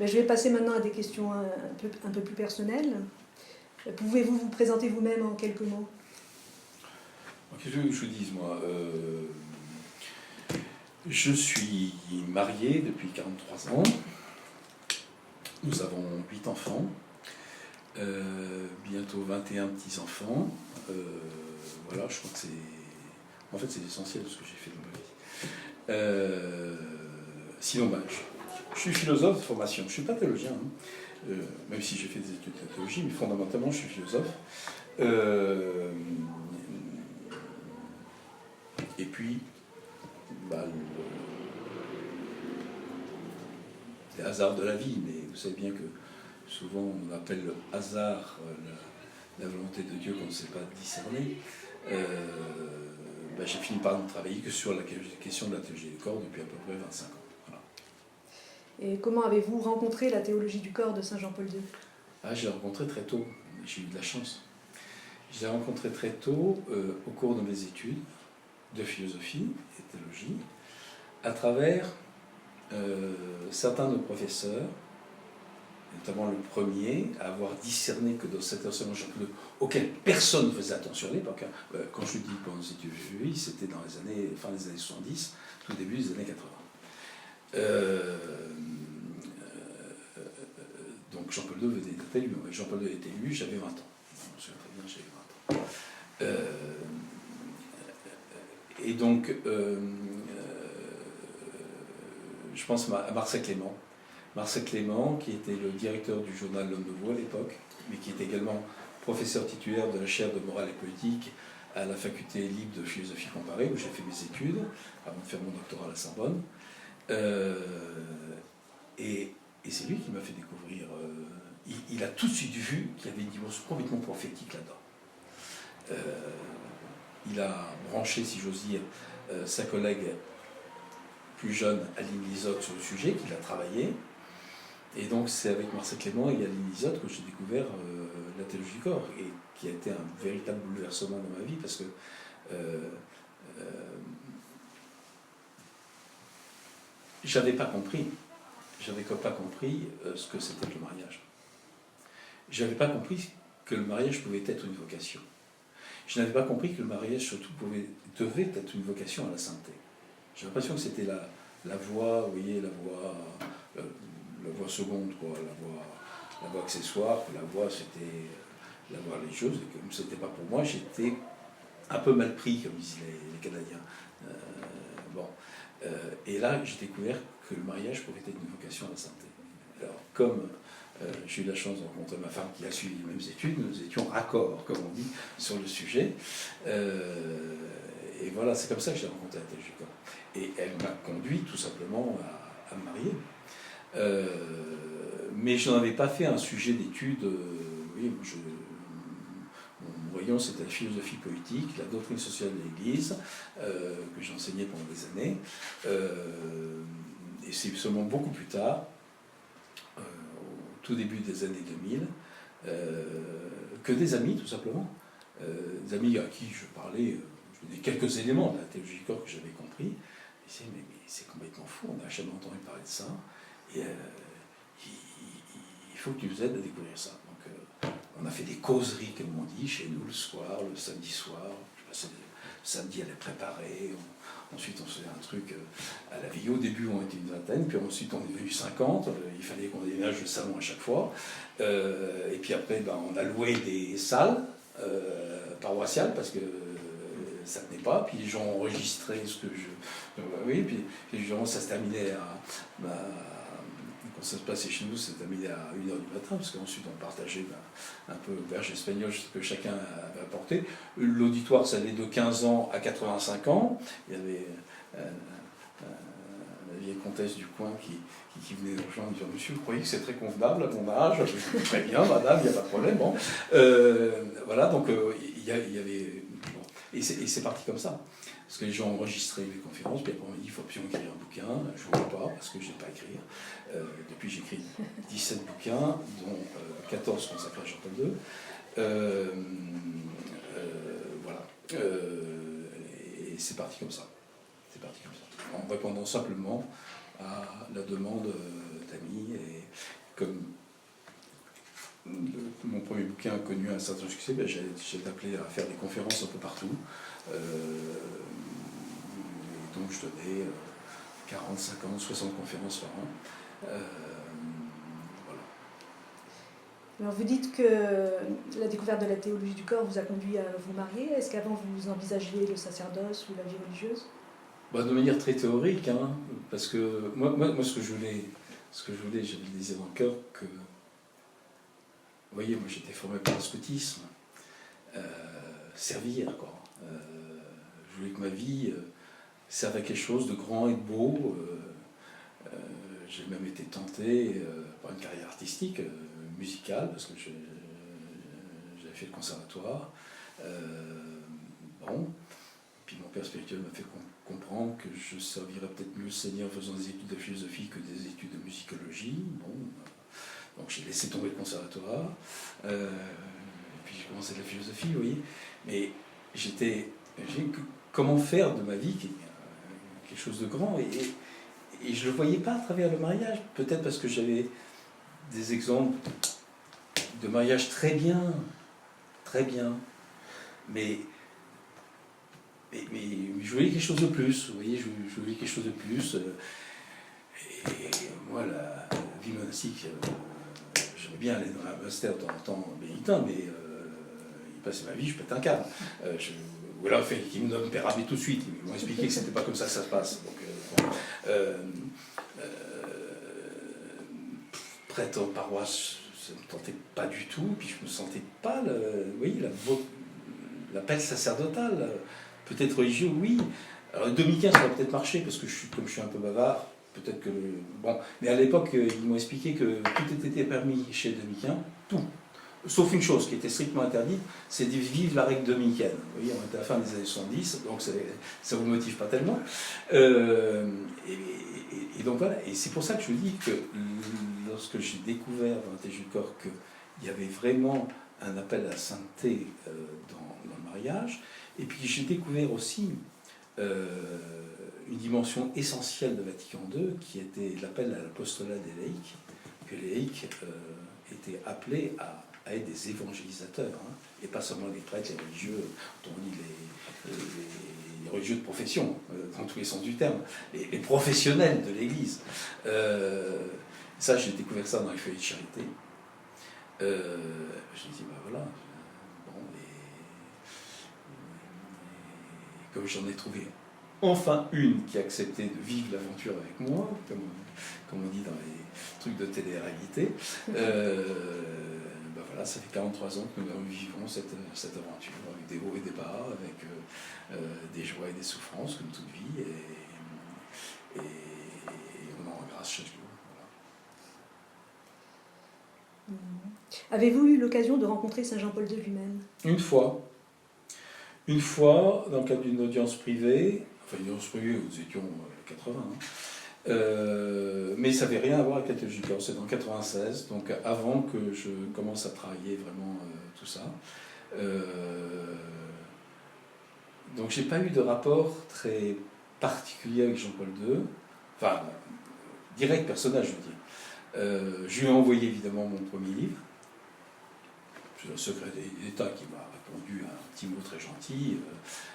Je vais passer maintenant à des questions un peu plus personnelles. Pouvez-vous vous présenter vous-même en quelques mots? Qu'est-ce que je vous dise, moi je suis marié depuis 43 ans. Nous avons 8 enfants, bientôt 21 petits-enfants. Voilà, je crois que en fait, c'est l'essentiel de ce que j'ai fait dans ma vie. Sinon, je suis philosophe de formation. Je ne suis pas théologien, hein. Même si j'ai fait des études de théologie, mais fondamentalement, je suis philosophe. Et puis, les hasards de la vie, mais vous savez bien que souvent on appelle le hasard la volonté de Dieu qu'on ne sait pas discerner. J'ai fini par ne travailler que sur la question de la théologie du corps depuis à peu près 25 ans. Voilà. Et comment avez-vous rencontré la théologie du corps de Saint Jean-Paul II? Je l'ai rencontré très tôt, j'ai eu de la chance. Je l'ai rencontré très tôt au cours de mes études de philosophie et théologie, à travers certains de nos professeurs, notamment le premier, à avoir discerné que dans cet enseignement auquel personne ne faisait attention à l'époque, hein. Quand je dis pendant les études de philosophie, c'était dans les années, fin des années 70, tout début des années 80. Donc Jean-Paul II venait d'être élu. Jean-Paul II était élu, j'avais 20 ans. Je me souviens très bien, j'avais 20 ans. Et donc, je pense à Marcel Clément. Marcel Clément, qui était le directeur du journal L'Homme Nouveau à l'époque, mais qui était également professeur titulaire de la chaire de morale et politique à la faculté libre de philosophie comparée, où j'ai fait mes études, avant de faire mon doctorat à la Sorbonne. Et c'est lui qui m'a fait découvrir... il a tout de suite vu qu'il y avait une dimension complètement prophétique là-dedans. Il a branché, si j'ose dire, sa collègue plus jeune, Aline Lisotte, sur le sujet, qu'il a travaillé. Et donc c'est avec Marcel Clément et Aline Lisotte que j'ai découvert la théologie du corps, et qui a été un véritable bouleversement dans ma vie, parce que j'avais pas compris ce que c'était que le mariage. J'avais pas compris que le mariage pouvait être une vocation. Je n'avais pas compris que le mariage, surtout, devait être une vocation à la sainteté. J'ai l'impression que c'était la voie, vous voyez, la voie seconde, quoi, la voie accessoire, que la voie, c'était la voie religieuse, et comme c'était pas pour moi, j'étais un peu mal pris, comme disent les Canadiens. Et là, j'ai découvert que le mariage pouvait être une vocation à la sainteté. Alors, comme j'ai eu la chance de rencontrer ma femme qui a suivi les mêmes études, nous étions raccords, comme on dit, sur le sujet. Et voilà, c'est comme ça que j'ai rencontré la théologie du corps. Et elle m'a conduit tout simplement à me marier. Mais je n'en avais pas fait un sujet d'étude. Oui, mon voyant, c'était la philosophie politique, la doctrine sociale de l'Église, que j'enseignais pendant des années. Et c'est seulement beaucoup plus tard, au tout début des années 2000, que des amis, tout simplement, des amis à qui je parlais, je donnais quelques éléments de la théologie du corps que j'avais compris. Ils disaient, mais c'est complètement fou, on n'a jamais entendu parler de ça, et il faut que tu nous aides à découvrir ça. Donc, on a fait des causeries, comme on dit, chez nous, le soir, le samedi soir. Je passais le samedi à les préparer. Ensuite, on faisait un truc à la veille. Au début, on était une vingtaine, puis ensuite, on est devenu 50. Il fallait qu'on déménage le salon à chaque fois. Et puis après, on a loué des salles paroissiales, parce que ça ne tenait pas. Puis les gens ont enregistré ce que oui, puis les gens, ça se terminait quand ça se passait chez nous, ça se terminait à 1h du matin, parce qu'ensuite on partageait un peu auberge espagnole, ce que chacun avait apporté. L'auditoire, ça allait de 15 ans à 85 ans. Il y avait la vieille comtesse du coin qui venait nous rejoindre en disant « Monsieur, vous croyez que c'est très convenable à mon âge ?» Très bien, madame, il n'y a pas de problème. Bon. Voilà, donc il y avait... Bon. Et c'est parti comme ça. Parce que les gens enregistraient les conférences, puis après on m'a dit il faut absolument écrire un bouquin. Je ne voulais pas, parce que je n'ai pas à écrire. Depuis, j'ai écrit 17 bouquins, dont 14 consacrés à Jean-Paul II. Voilà. Et c'est parti comme ça. En répondant simplement à la demande cet ami. Et comme mon premier bouquin a connu un certain succès, ben, j'ai été appelé à faire des conférences un peu partout. Et donc je donnais 40, 50, 60 conférences par an. Voilà. Alors vous dites que la découverte de la théologie du corps vous a conduit à vous marier. Est-ce qu'avant vous envisagiez le sacerdoce ou la vie religieuse? Bah, de manière très théorique, hein, parce que moi ce que je voulais, j'avais le désir dans le cœur que, vous voyez, moi j'étais formé par le scoutisme, servir, quoi. Je voulais que ma vie serve à quelque chose de grand et de beau. J'ai même été tenté par une carrière artistique, musicale, parce que j'avais fait le conservatoire. Bon. Puis mon père spirituel m'a fait comprendre que je servirais peut-être mieux le Seigneur en faisant des études de philosophie que des études de musicologie. Bon. Donc j'ai laissé tomber le conservatoire. Et puis j'ai commencé la philosophie, vous voyez. Mais comment faire de ma vie quelque chose de grand, et je ne le voyais pas à travers le mariage, peut-être parce que j'avais des exemples de mariage très bien, mais je voulais quelque chose de plus, vous voyez, je voulais quelque chose de plus. Et moi, la vie monastique, j'aimais bien aller dans un monastère de temps en temps bénitain, mais il passait ma vie, je pète un câble. Ou alors, ils me donnent Père Abbé tout de suite, ils m'ont expliqué que c'était pas comme ça que ça se passe. Donc, prêtre en paroisse, ça ne me tentait pas du tout, puis je ne me sentais pas l'appel sacerdotal. Peut-être religieux, oui. Alors, le dominicain, ça va peut-être marcher, parce que comme je suis un peu bavard, peut-être que... Bon, mais à l'époque, ils m'ont expliqué que tout était permis chez les dominicains, tout. Sauf une chose qui était strictement interdite, c'est de vivre la règle dominicaine. Vous voyez, on était à la fin des années 70, donc ça ne vous motive pas tellement. Et donc voilà, et c'est pour ça que je vous dis que lorsque j'ai découvert dans la théologie du corps qu'il y avait vraiment un appel à la sainteté dans le mariage, et puis j'ai découvert aussi une dimension essentielle de Vatican II, qui était l'appel à l'apostolat des laïcs, que les laïcs étaient appelés à être des évangélisateurs, hein, et pas seulement les prêtres, les religieux, dont on dit les religieux de profession, dans tous les sens du terme, les professionnels de l'Église. Ça, j'ai découvert ça dans les feuillets de charité. Je me dis, ben voilà, bon, et comme j'en ai trouvé enfin une qui a accepté de vivre l'aventure avec moi, comme on dit dans les trucs de télé-réalité, ben voilà, ça fait 43 ans que nous vivons cette aventure, avec des hauts et des bas, avec des joies et des souffrances, comme toute vie, et on en rend grâce chaque jour. Voilà. Avez-vous eu l'occasion de rencontrer Saint Jean-Paul II lui-même? Une fois, dans le cadre d'une audience privée, enfin une audience privée où nous étions 80, hein, mais ça n'avait rien à voir avec la théologie du corps, c'est en 96, donc avant que je commence à travailler vraiment tout ça. Donc j'ai pas eu de rapport très particulier avec Jean-Paul II, enfin direct personnel, je veux dire. Je lui ai envoyé évidemment mon premier livre. C'est le secret d'État qui m'a répondu un petit mot très gentil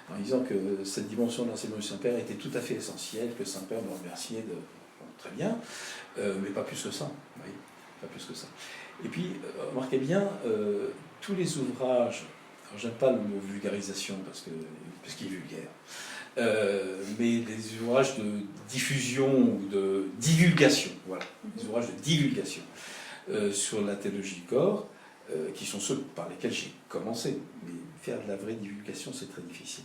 en disant que cette dimension de l'enseignement du Saint-Père était tout à fait essentielle, que Saint-Père me remerciait de... Bon, très bien, mais pas plus que ça. Vous voyez, pas plus que ça. Et puis, remarquez bien, tous les ouvrages, alors j'aime pas le mot vulgarisation parce qu'il est vulgaire, mais des ouvrages de diffusion ou de divulgation, voilà, des ouvrages de divulgation sur la théologie du corps, qui sont ceux par lesquels j'ai commencé. Mais faire de la vraie divulgation, c'est très difficile.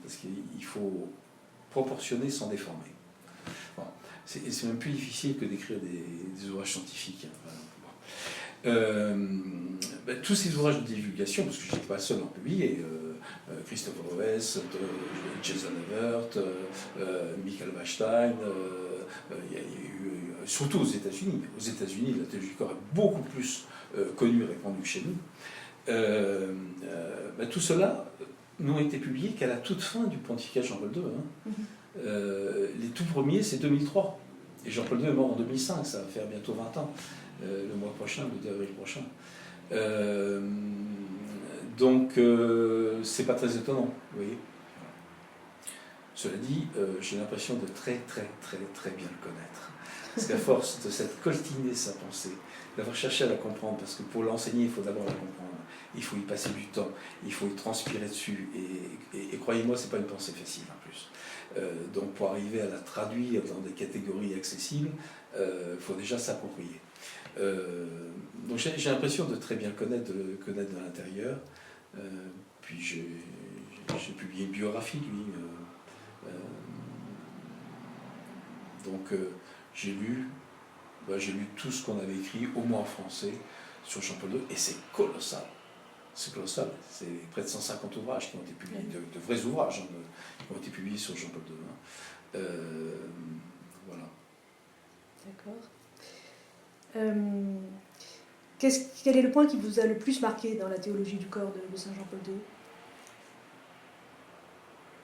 Parce qu'il faut proportionner sans déformer. Bon, c'est même plus difficile que d'écrire des ouvrages scientifiques. Tous ces ouvrages de divulgation, parce que je n'étais pas seul en publier, Christopher West, Jason Evert, Michael Weinstein, il y a eu, surtout aux États-Unis. Aux États-Unis, la théologie du corps est beaucoup plus connue et répandue que chez nous. Tout cela n'ont été publiés qu'à la toute fin du pontificat Jean-Paul II. Hein. Les tout premiers, c'est 2003. Et Jean-Paul II est mort en 2005, ça va faire bientôt 20 ans, le mois prochain, le 2 avril prochain. Donc, c'est pas très étonnant, vous voyez. Cela dit, j'ai l'impression de très bien le connaître. Parce qu'à force de s'être coltiné sa pensée, d'avoir cherché à la comprendre, parce que pour l'enseigner, il faut d'abord la comprendre, il faut y passer du temps, il faut y transpirer dessus, et croyez-moi, c'est pas une pensée facile en plus. Donc pour arriver à la traduire dans des catégories accessibles, il faut déjà s'approprier. Donc j'ai l'impression de très bien connaître de l'intérieur. Puis j'ai publié une biographie de lui. Donc j'ai lu tout ce qu'on avait écrit, au moins en français, sur Jean-Paul II, et c'est colossal. C'est colossal. C'est près de 150 ouvrages qui ont été publiés, de vrais ouvrages qui ont été publiés sur Jean-Paul II. Voilà. D'accord. Quel est le point qui vous a le plus marqué dans la théologie du corps de Saint Jean-Paul II?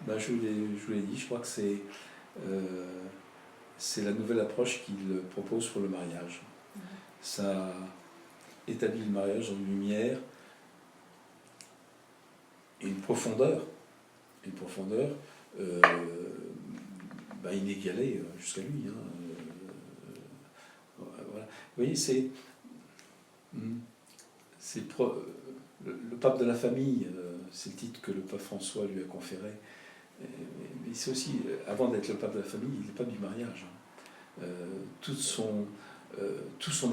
Ben, je vous l'ai dit, je crois que c'est la nouvelle approche qu'il propose pour le mariage. Ça établit le mariage dans une lumière et une profondeur inégalée jusqu'à lui. Voilà. Vous voyez, le pape de la famille, c'est le titre que le pape François lui a conféré. Mais c'est aussi, avant d'être le pape de la famille, il est le pape du mariage. Tout son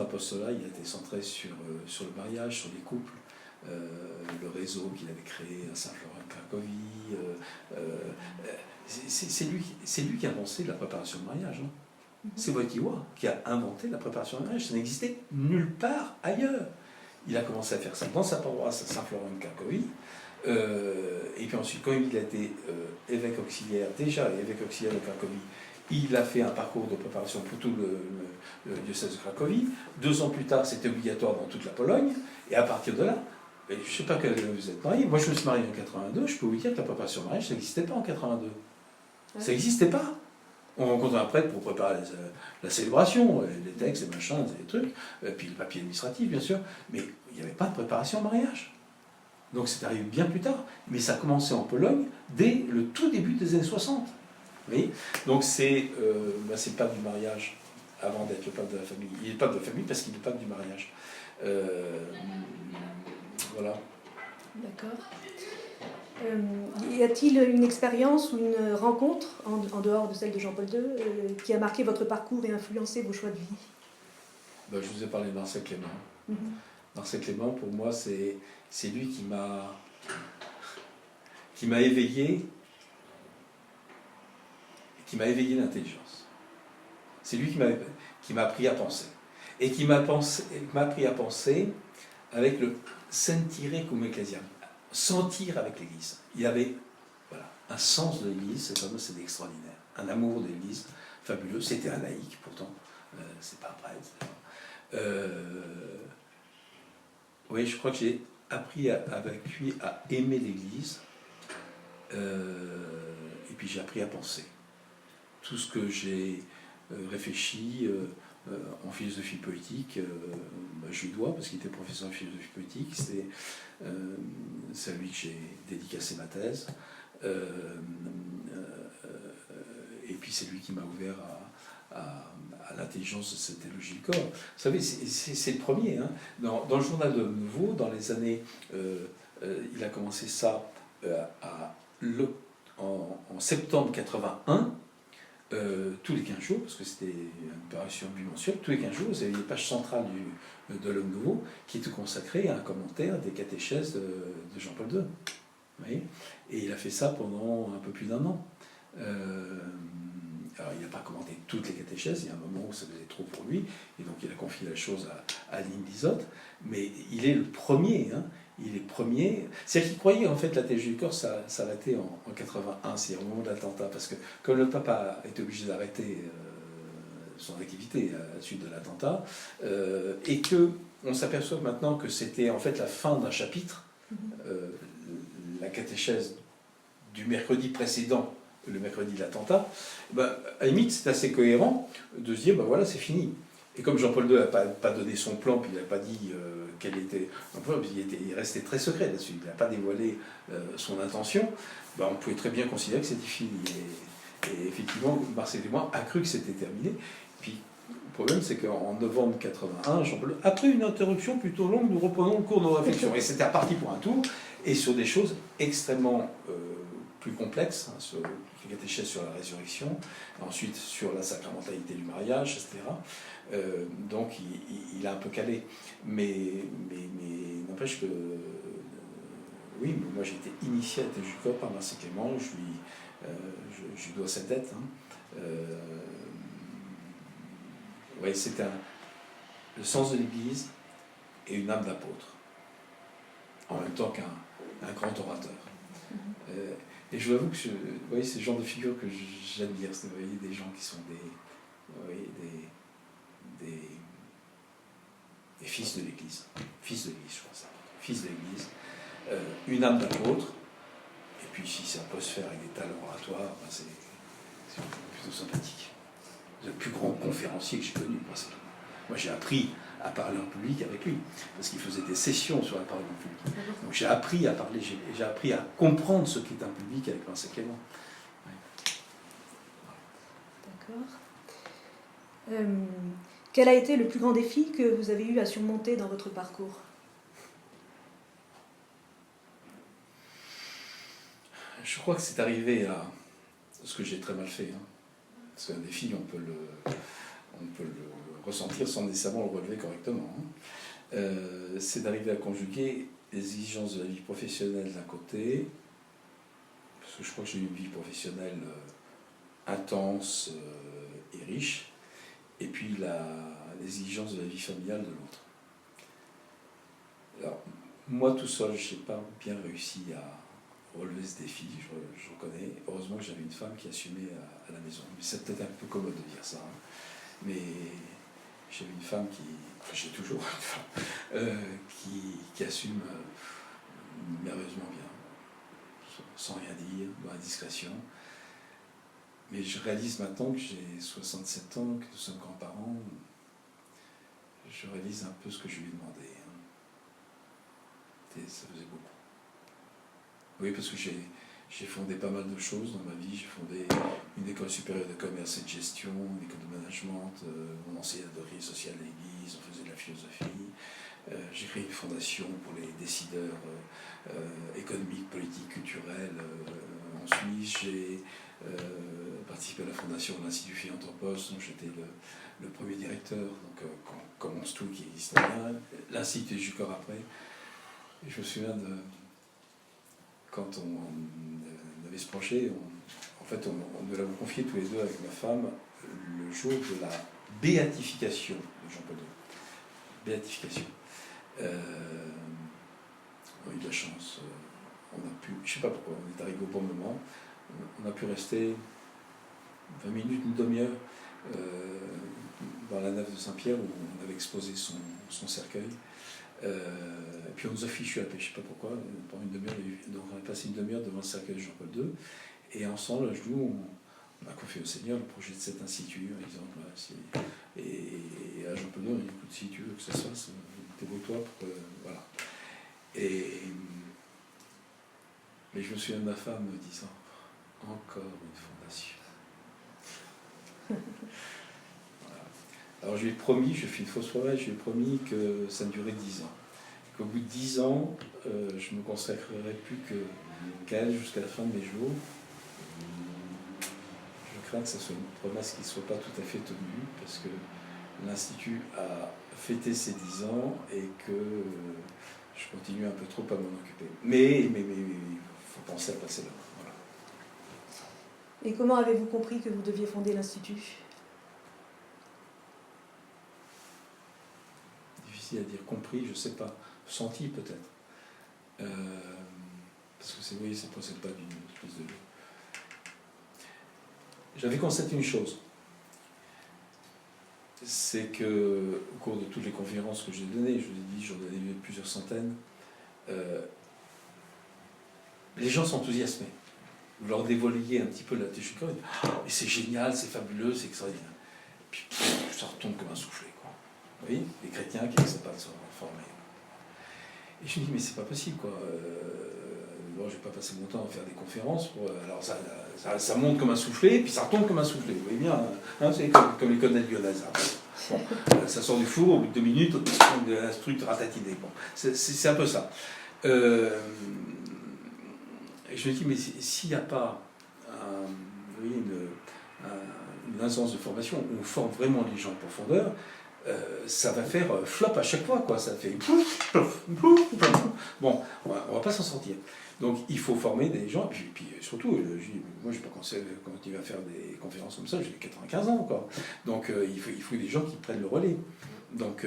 apostolat, il a été centré sur le mariage, sur les couples, le réseau qu'il avait créé à Saint-Florent-de-Cracovie. C'est lui qui a inventé la préparation de mariage. C'est Wojtyła qui a inventé la préparation de mariage. Ça n'existait nulle part ailleurs. Il a commencé à faire ça dans sa paroisse à Saint-Florent-de-Cracovie. Et puis ensuite, quand il a été évêque auxiliaire de Cracovie, il a fait un parcours de préparation pour tout le diocèse de Cracovie. 2 ans plus tard, c'était obligatoire dans toute la Pologne. Et à partir de là, je ne sais pas quel vous êtes marié, moi je me suis marié en 82, je peux vous dire que la préparation de mariage, ça n'existait pas en 82. Ça n'existait pas. On rencontre un prêtre pour préparer la célébration, les textes, les machins, les trucs, puis le papier administratif, bien sûr, mais il n'y avait pas de préparation au mariage. Donc c'est arrivé bien plus tard, mais ça a commencé en Pologne dès le tout début des années 60. Oui. Donc c'est le pape du mariage avant d'être le pape de la famille. Il est le pape de la famille parce qu'il est le pape du mariage. Voilà. D'accord. Y a-t-il une expérience ou une rencontre, en dehors de celle de Jean-Paul II, qui a marqué votre parcours et influencé vos choix de vie? Je vous ai parlé de Marcel Clément. Marcel Clément, pour moi, c'est lui qui m'a éveillé l'intelligence. C'est lui qui m'a appris à penser. Et qui m'a appris à penser avec le sentire cum ecclesiam, sentir avec l'Église. Il avait un sens de l'Église, cet homme, c'est extraordinaire. Un amour de l'Église fabuleux. C'était un laïc, pourtant. C'est pas un prêtre. Oui, je crois que j'ai appris avec lui à aimer l'Église. Et puis j'ai appris à penser. Tout ce que j'ai réfléchi en philosophie politique, je lui dois, parce qu'il était professeur de philosophie politique. C'est à lui que j'ai dédicacé ma thèse. Et puis c'est lui qui m'a ouvert à l'intelligence de cette théologie du corps. Vous savez, c'est le premier. Dans le journal de Nouveau, dans les années... il a commencé ça en septembre 81, tous les 15 jours, parce que c'était une parution bimensuelle, tous les 15 jours, vous avez une page centrale de l'Homme Nouveau qui était consacrée à un commentaire des catéchèses de Jean-Paul II. Vous voyez, et il a fait ça pendant un peu plus d'1 an. Alors, il n'a pas commenté toutes les catéchèses, il y a un moment où ça faisait trop pour lui, et donc il a confié la chose à Aline Lisotte, mais il est le premier, il est premier. C'est-à-dire qu'il croyait en fait la théologie du corps s'arrêtait en 81, c'est-à-dire au moment de l'attentat, parce que comme le pape a été obligé d'arrêter son activité à la suite de l'attentat, et qu'on s'aperçoit maintenant que c'était en fait la fin d'un chapitre, la catéchèse du mercredi précédent le mercredi de l'attentat, ben, à la limite, c'est assez cohérent de se dire, ben voilà, c'est fini. Et comme Jean-Paul II n'a pas donné son plan, puis il n'a pas dit quel était... il restait très secret là-dessus, il n'a pas dévoilé son intention, ben, on pouvait très bien considérer que c'était fini. Et effectivement, Marcel Témoin a cru que c'était terminé. Puis, le problème, c'est qu'en novembre 81, Jean-Paul II, après une interruption plutôt longue, nous reprenons le cours de nos réflexions. Et c'était reparti pour un tour, et sur des choses extrêmement plus complexes, hein, sur le catéchèse sur la résurrection, ensuite sur la sacramentalité du mariage, etc. Donc il a un peu calé. Mais n'empêche que, oui, moi j'ai été initié à la théologie du corps par Marcel Clément, je lui dois cette dette. Hein. Ouais, c'est le sens de l'Église et une âme d'apôtre, en même temps qu'un grand orateur. Et je vous avoue que c'est ce genre de figure que j'admire. Vous voyez, des gens qui sont des fils de l'Église. Fils de l'Église, je crois ça. Fils de l'Église. Une âme d'apôtre. Et puis si ça peut se faire avec des talents oratoires, ben c'est plutôt sympathique. Le plus grand conférencier que j'ai connu, moi j'ai appris à parler en public avec lui, parce qu'il faisait des sessions sur la parole en public. Donc j'ai appris à parler, j'ai appris à comprendre ce qu'est un public avec Marcel Clément. Ouais. D'accord. Quel a été le plus grand défi que vous avez eu à surmonter dans votre parcours? Je crois que c'est arrivé à ce que j'ai très mal fait. Hein. Parce qu'un défi, on peut le ressentir sans nécessairement le relever correctement. Hein. C'est d'arriver à conjuguer les exigences de la vie professionnelle d'un côté, parce que je crois que j'ai eu une vie professionnelle intense et riche, et puis les exigences de la vie familiale de l'autre. Alors, moi tout seul, je n'ai pas bien réussi à relever ce défi, je reconnais. Heureusement que j'avais une femme qui assumait à la maison. Mais c'est peut-être un peu commode de dire ça. Hein. Mais j'avais une femme j'ai toujours une femme, qui assume merveilleusement bien, sans rien dire, dans la discrétion. Mais je réalise maintenant que j'ai 67 ans, que nous sommes grands-parents, je réalise un peu ce que je lui ai demandé. Hein. Et ça faisait beaucoup. Oui, parce que j'ai fondé pas mal de choses dans ma vie. J'ai fondé une école supérieure de commerce et de gestion, une école de management, on enseignait la doctrine sociale à l'église, on faisait de la philosophie. J'ai créé une fondation pour les décideurs économiques, politiques, culturels en Suisse. J'ai participé à la fondation de l'Institut Philanthropos, dont j'étais le premier directeur, donc commence tout qui existe bien. L'Institut du corps après. Et je me souviens quand on avait ce projet, on nous l'avons confié tous les deux avec ma femme le jour de la béatification de Jean-Paul II. Béatification. On a eu de la chance. On a pu, je ne sais pas pourquoi, on est arrivé au bon moment. On a pu rester 20 minutes, une demi-heure dans la nef de Saint-Pierre où on avait exposé son cercueil. Et puis on nous a fichu la paix, je ne sais pas pourquoi, pendant une demi-heure, donc on a passé une demi-heure devant le cercueil de Jean-Paul II, et ensemble, à genoux, on a confié au Seigneur le projet de cet institut, par exemple, et à Jean-Paul II, on a dit, écoute, si tu veux que ça se fasse, débrouille-toi pour que, voilà. Mais je me souviens de ma femme me disant, encore une fondation. Alors je lui ai promis, je fais une fausse promesse, je lui ai promis que ça durait 10 ans. Qu'au bout de 10 ans, je me consacrerai plus qu'à elle jusqu'à la fin de mes jours. Je crains que ce soit une promesse qui ne soit pas tout à fait tenue, parce que l'Institut a fêté ses 10 ans et que je continue un peu trop à m'en occuper. Mais il faut penser à passer là. Voilà. Et comment avez-vous compris que vous deviez fonder l'Institut ? À dire compris, je ne sais pas, senti peut-être. Parce que ça ne procède pas d'une espèce de... J'avais constaté une chose, c'est que au cours de toutes les conférences que j'ai données, je vous ai dit, j'en ai donné plusieurs centaines, les gens s'enthousiasmaient. vous leur dévoiliez un petit peu la théologie du corps, ils disent « Ah, mais c'est génial, c'est fabuleux, c'est extraordinaire ». Puis ça retombe comme un soufflet, quoi. Vous voyez, les chrétiens qui n'acceptent pas de se former. Et je me dis, mais c'est pas possible, quoi. Bon, je vais pas passer mon temps à faire des conférences. Alors ça monte comme un soufflet, puis ça retombe comme un soufflet. Vous voyez bien, hein, c'est comme les codelles lyonnaises. Bon, ça sort du four, au bout de 2 minutes, un truc ratatiné. Bon, c'est un peu ça. Et je me dis, mais s'il n'y a pas vous voyez, une instance de formation où on forme vraiment les gens en profondeur, ça va faire flop à chaque fois, quoi. Ça fait plouf, plouf, plouf, plouf. Bon, on va pas s'en sortir. Donc il faut former des gens, et puis surtout, moi je n'ai pas continué à faire des conférences comme ça, j'ai 95 ans encore. Donc il faut des gens qui prennent le relais. Donc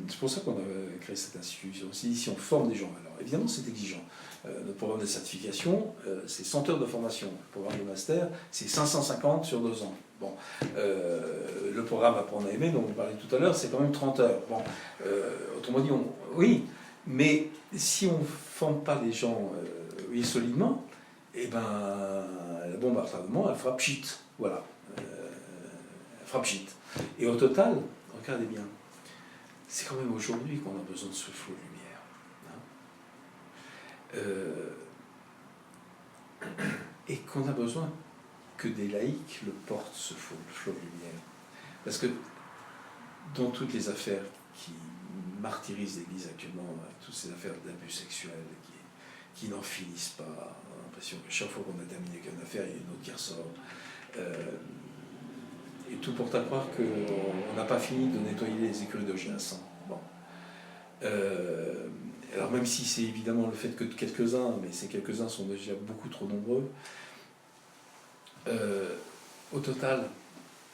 c'est pour ça qu'on a créé cette institution. Si on forme des gens, alors évidemment c'est exigeant. Notre programme de certification, c'est 100 heures de formation. Le programme de master, c'est 550 sur 2 ans. Bon, le programme Apprendre à aimer, dont on parlait tout à l'heure, c'est quand même 30 heures. Bon, autrement dit, oui, mais si on ne forme pas les gens solidement, eh ben, la bombe à retardement, elle fera pchit. Voilà. Elle fera pchit. Et au total, regardez bien, c'est quand même aujourd'hui qu'on a besoin de ce flot de lumière. Et qu'on a besoin que des laïcs le portent, ce flot de lumière. Parce que dans toutes les affaires qui martyrisent l'Église actuellement, toutes ces affaires d'abus sexuels qui n'en finissent pas, on a l'impression que chaque fois qu'on a terminé avec une affaire, il y a une autre qui ressort. Et tout porte à croire qu'on n'a pas fini de nettoyer les écuries de Géassan. Bon. Alors même si c'est évidemment le fait que de quelques-uns, mais ces quelques-uns sont déjà beaucoup trop nombreux, au total,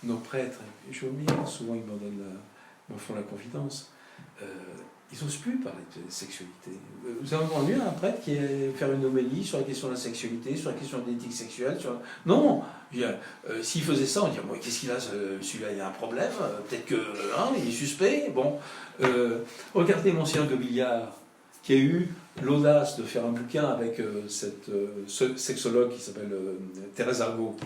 nos prêtres, et je vois bien, souvent ils m'en font la confidence, ils n'osent plus parler de sexualité. Vous avez entendu un prêtre qui est faire une homélie sur la question de la sexualité, sur la question de l'éthique sexuelle Non, s'il faisait ça, on dirait, bon, qu'est-ce qu'il a, celui-là, il y a un problème, peut-être que, il est suspect. Bon, regardez Monseigneur Gobillard, qui a eu l'audace de faire un bouquin avec cette sexologue qui s'appelle Thérèse Argot,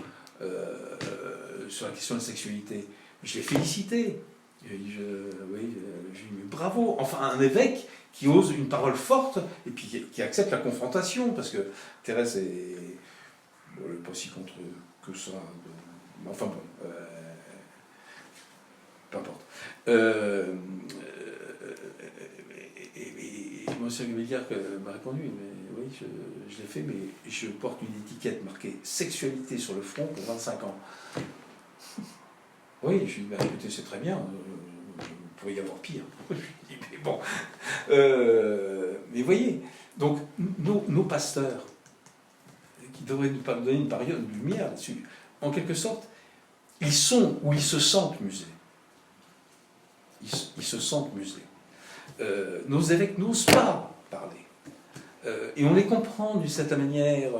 sur la question de la sexualité. Je l'ai félicité. J'ai dit bravo, enfin un évêque qui ose une parole forte et puis qui accepte la confrontation, parce que Thérèse est pas si contre que ça. Enfin bon, peu importe. Et Monsieur Gobillard m'a répondu, mais oui, je l'ai fait, mais je porte une étiquette marquée sexualité sur le front pour 25 ans. Oui, je lui ai dit, écoutez, c'est très bien, il pourrait y avoir pire. Je lui ai dit, mais bon. Mais voyez, donc nos pasteurs, qui devraient nous donner une période de lumière là-dessus, en quelque sorte, ils sont ou ils se sentent musés. Ils se sentent musés. Nos évêques n'osent pas parler. Et on les comprend d'une certaine manière.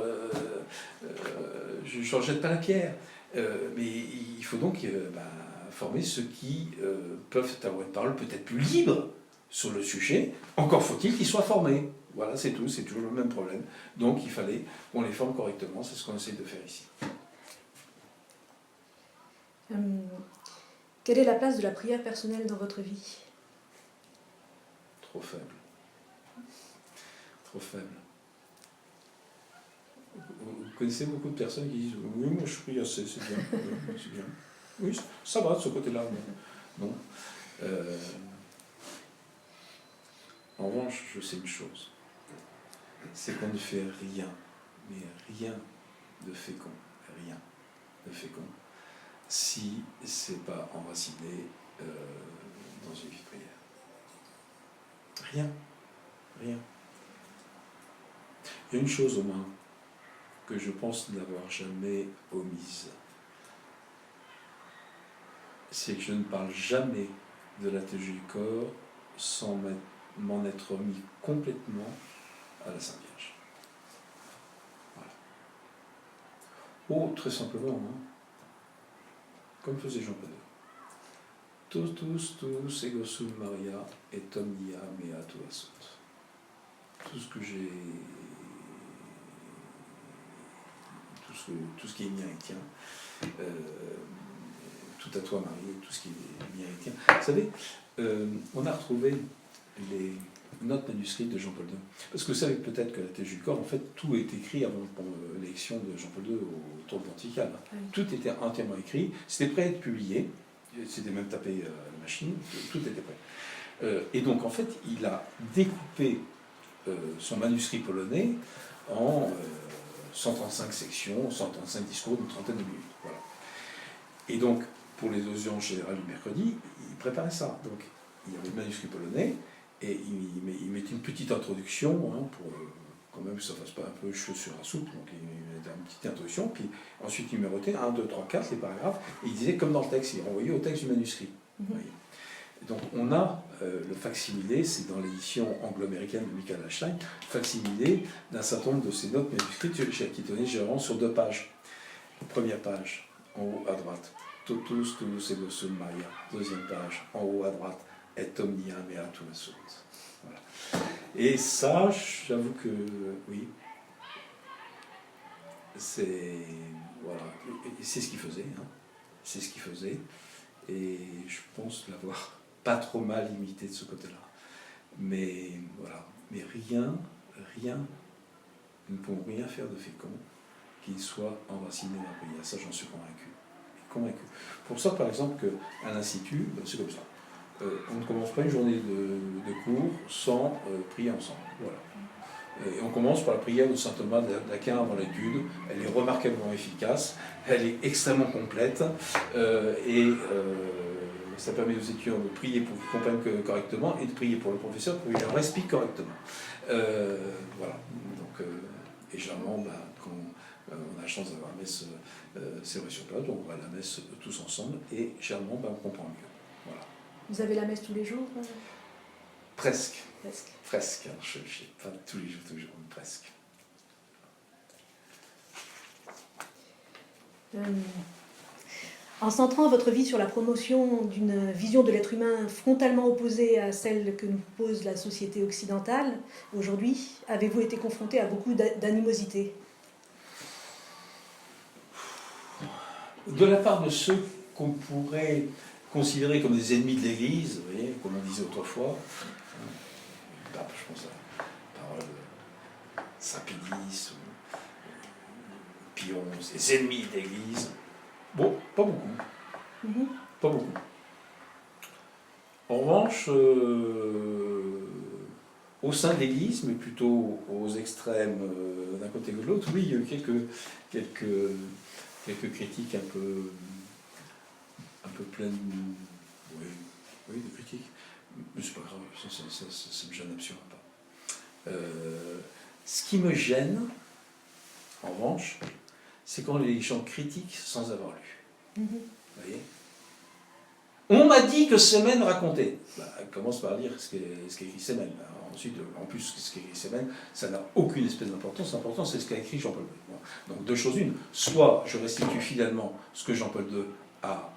Je ne jette pas la pierre. Mais il faut donc former ceux qui peuvent avoir une parole peut-être plus libre sur le sujet. Encore faut-il qu'ils soient formés. Voilà, c'est tout, c'est toujours le même problème. Donc il fallait qu'on les forme correctement, c'est ce qu'on essaie de faire ici. Quelle est la place de la prière personnelle dans votre vie ? Trop faible. Trop faible. Vous connaissez beaucoup de personnes qui disent « Oui, moi je prie assez, c'est bien, c'est bien. Oui, ça va de ce côté-là. » Non. En revanche, je sais une chose. C'est qu'on ne fait rien, mais rien de fécond. Rien de fécond. Si c'est pas enraciné dans une vie de prière. Rien. Rien. Il y a une chose au moins que je pense n'avoir jamais omise. C'est que je ne parle jamais de la théologie du corps sans m'en être remis complètement à la Sainte Vierge. Voilà. Oh, très simplement, comme faisait Jean Paul II. Tous, ego sum Maria, et omnia mea tua sunt. Tout ce que j'ai tout ce qui est miraitien. Tout à toi, Marie, tout ce qui est miraitien. Vous savez, on a retrouvé les notes manuscrites de Jean-Paul II. Parce que vous savez peut-être que la Théologie du corps, en fait, tout est écrit avant l'élection de Jean-Paul II au tour pontifical. Oui. Tout était entièrement écrit, c'était prêt à être publié, c'était même tapé à la machine, tout était prêt. Et donc, en fait, il a découpé son manuscrit polonais en 135 sections, 135 discours d'une trentaine de minutes. Voilà. Et donc, pour les audiences générales du mercredi, il préparait ça. Donc, il y avait le manuscrit polonais, et il mettait une petite introduction, hein, pour quand même que ça ne fasse pas un peu cheveux sur la soupe, donc il mettait une petite introduction, puis ensuite il numérotait 1, 2, 3, 4, les paragraphes, et il disait comme dans le texte, il renvoyait au texte du manuscrit. Donc on a le facsimilé, c'est dans l'édition anglo-américaine de Michael Ashline, facsimilé d'un certain nombre de ces notes manuscrites qui étaient données généralement sur 2 pages. Première page, en haut à droite, Totus tuus ego sum Maria. Deuxième page, en haut à droite, Et omnia mea tua sunt. Voilà. Et ça, j'avoue que oui, c'est voilà, c'est ce qu'il faisait, hein. C'est ce qu'il faisait, et je pense l'avoir pas trop mal imité de ce côté-là. Mais voilà, mais rien, nous ne pouvons rien faire de fécond qui soit enraciné dans la prière. Ça, j'en suis convaincu. Pour ça, par exemple, qu'à l'Institut, c'est comme ça. On ne commence pas une journée de cours sans prier ensemble. Voilà. Et on commence par la prière de saint Thomas d'Aquin avant l'étude. Elle est remarquablement efficace, elle est extrêmement complète, ça permet aux étudiants de prier pour qu'ils comprennent correctement et de prier pour le professeur pour qu'il leur explique correctement. Voilà. Donc, et généralement, quand on a la chance d'avoir la messe célébrée sur place, donc on va à la messe tous ensemble et généralement, on comprend mieux. Voilà. Vous avez la messe tous les jours? Presque. Presque. Alors, je ne sais pas tous les jours, mais presque. En centrant votre vie sur la promotion d'une vision de l'être humain frontalement opposée à celle que nous pose la société occidentale, aujourd'hui, avez-vous été confronté à beaucoup d'animosité? De la part de ceux qu'on pourrait considérer comme des ennemis de l'Église, vous voyez, comme on disait autrefois, je pense à la parole de Saint-Pédis, Pion, des ennemis de l'Église. Bon, pas beaucoup. Pas beaucoup. En revanche, au sein de l'Église, mais plutôt aux extrêmes d'un côté ou de l'autre, oui, il y a eu quelques critiques un peu pleines, oui, de critiques. Mais c'est pas grave, ça me gêne absolument pas. Ce qui me gêne, en revanche, c'est quand les gens critiquent sans avoir lu. Vous voyez ? On m'a dit que Semen racontait. Elle commence par lire ce qu'écrit Semen. Ensuite, en plus, ce qu'écrit Semen, ça n'a aucune espèce d'importance. L'important, c'est ce qu'a écrit Jean-Paul II. Donc, deux choses une. Soit je restitue fidèlement ce que Jean-Paul II a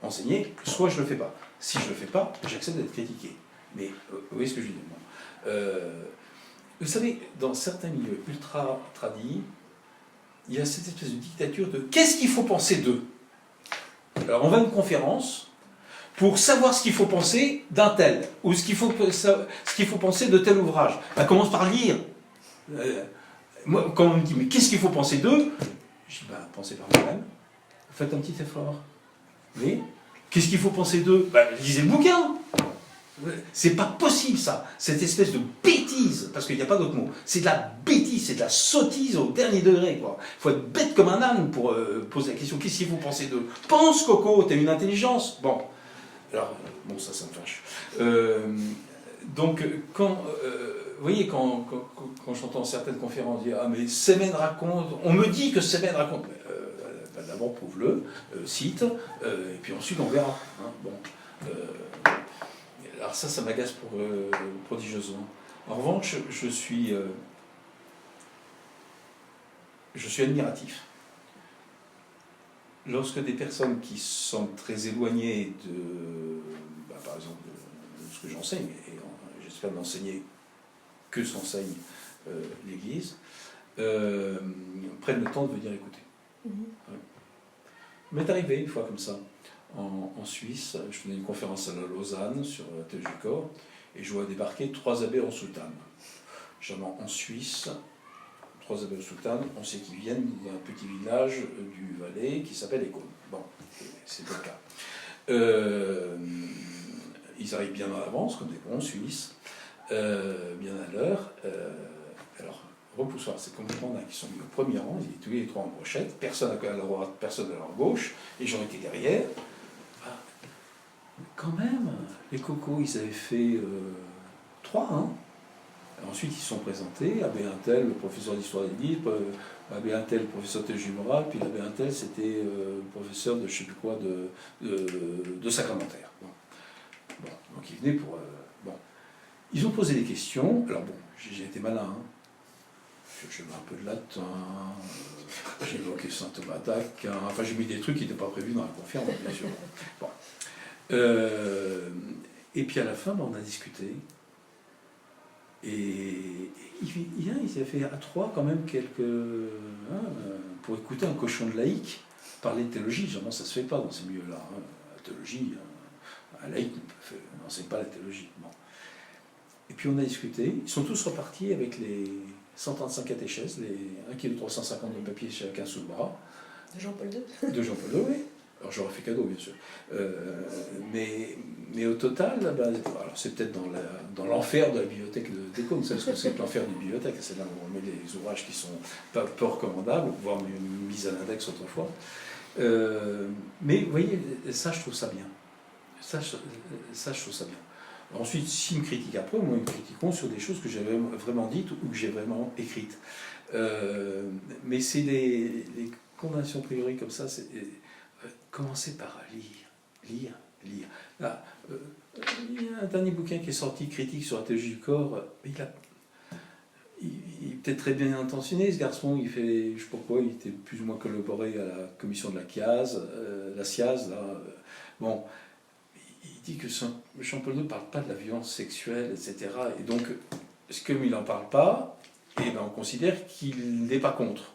enseigné, soit je ne le fais pas. Si je ne le fais pas, j'accepte d'être critiqué. Mais vous voyez ce que je dis ? Vous savez, dans certains milieux ultra tradis, il y a cette espèce de dictature de qu'est-ce qu'il faut penser d'eux. Alors, on va à une conférence pour savoir ce qu'il faut penser d'un tel, ou ce qu'il faut penser de tel ouvrage. On commence par lire. Moi, quand on me dit, mais qu'est-ce qu'il faut penser d'eux ? Je dis, pensez par vous-même. Faites un petit effort. Vous voyez ? Qu'est-ce qu'il faut penser d'eux ? Lisez le bouquin. C'est pas possible, ça. Cette espèce de bêtise, parce qu'il n'y a pas d'autre mot. C'est de la bêtise, c'est de la sottise au dernier degré, quoi. Il faut être bête comme un âne pour poser la question, qu'est-ce qu'il faut penser d'eux ? Pense, Coco, t'as une intelligence. Bon. Alors, ça me fâche. Donc, vous voyez, quand j'entends certaines conférences dire « Ah, mais Semen raconte, on me dit que Semen raconte. » D'abord, prouve-le, cite, et puis ensuite, on verra. Hein, bon. Alors ça m'agace prodigieusement. En revanche, je suis admiratif. Lorsque des personnes qui sont très éloignées par exemple, de ce que j'enseigne, et j'espère n'enseigner que ce qu'enseigne l'Église, prennent le temps de venir écouter. Il m'est arrivé une fois comme ça, en Suisse, je faisais une conférence à Lausanne sur la théologie du corps, et je vois débarquer 3 abbés en soutane. Généralement en Suisse, 3 abbés en soutane, on sait qu'ils viennent d'un petit village du Valais qui s'appelle Écône. Bon, c'est le cas. Ils arrivent bien en avance, comme des bons Suisses, bien à l'heure. Alors, repoussoir, c'est complètement dingue. Ils sont mis au premier rang, ils étaient tous les 3 en brochette, personne à leur droite, personne à leur gauche, les gens étaient derrière. Ah, quand même, les cocos, ils avaient fait 3, hein. Ensuite, ils se sont présentés, abbé Intel, le professeur d'histoire des livres, abbé Intel, le professeur de théologie morale, puis l'abbé Intel, c'était le professeur de je ne sais plus quoi, de sacramentaire. Bon. Bon, donc ils venaient pour... bon. Ils ont posé des questions, alors bon, j'ai été malin, hein. J'ai mis un peu de latin, j'ai évoqué saint Thomas d'Aquin, enfin j'ai mis des trucs qui n'étaient pas prévus dans la conférence, bien sûr. Bon. Et puis à la fin, on a discuté. Et ils avaient fait à 3 quand même quelques... pour écouter un cochon de laïc parler de théologie, généralement ça ne se fait pas dans ces milieux-là. Hein. La théologie, un laïc n'enseigne pas la théologie. Bon. Et puis on a discuté, ils sont tous repartis avec les 135 catéchèses, les 1,350 kg de papier chacun sous le bras. De Jean-Paul II. De Jean-Paul II, oui. Alors j'aurais fait cadeau, bien sûr. Mais au total, alors c'est peut-être dans l'enfer de la bibliothèque d'Écône. Vous savez ce que c'est que l'enfer d'une bibliothèque? C'est là où on met les ouvrages qui sont pas peu recommandables, voire mis à l'index autrefois. Mais vous voyez, ça je trouve ça bien. Ça je trouve ça bien. Ensuite, s'ils me critiquent après, moi ils me critiqueront sur des choses que j'ai vraiment dites ou que j'ai vraiment écrites. Mais c'est les condamnations a priori comme ça, c'est... Commencez par lire. Là, il y a un dernier bouquin qui est sorti, critique sur la théologie du corps. Il est peut-être très bien intentionné, ce garçon. Il fait, je ne sais pas pourquoi, il était plus ou moins collaboré à la commission de la CIAS, là. Bon, il dit que Jean-Paul II ne parle pas de la violence sexuelle, etc. Et donc, comme il n'en parle pas, eh ben, on considère qu'il n'est pas contre.